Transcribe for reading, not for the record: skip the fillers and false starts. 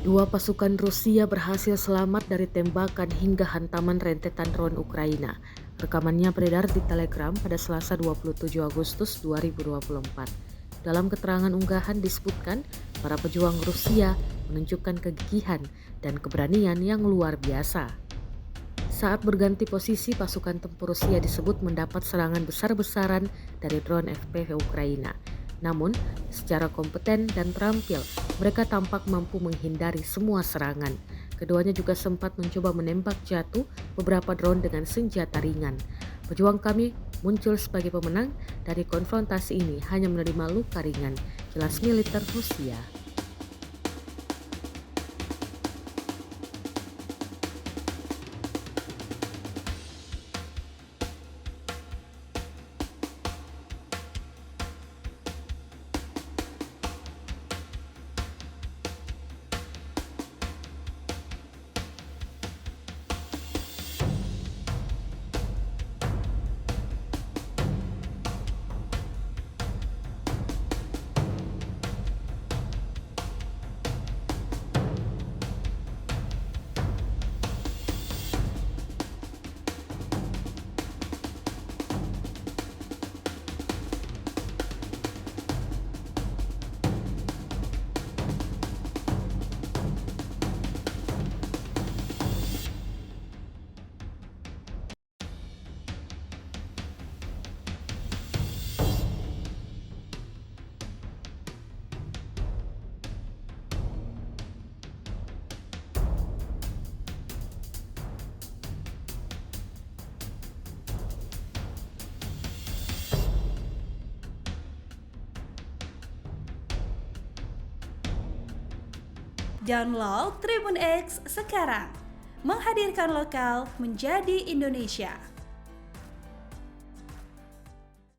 Dua pasukan Rusia berhasil selamat dari tembakan hingga hantaman rentetan drone Ukraina. Rekamannya beredar di Telegram pada Selasa 27 Agustus 2024. Dalam keterangan unggahan disebutkan, para pejuang Rusia menunjukkan kegigihan dan keberanian yang luar biasa. Saat berganti posisi, pasukan tempur Rusia disebut mendapat serangan besar-besaran dari drone FPV Ukraina. Namun, secara kompeten dan terampil, mereka tampak mampu menghindari semua serangan. Keduanya juga sempat mencoba menembak jatuh beberapa drone dengan senjata ringan. Pejuang kami muncul sebagai pemenang dari konfrontasi ini hanya menerima luka ringan, jelas militer Rusia. Download Tribun X sekarang, menghadirkan lokal menjadi Indonesia.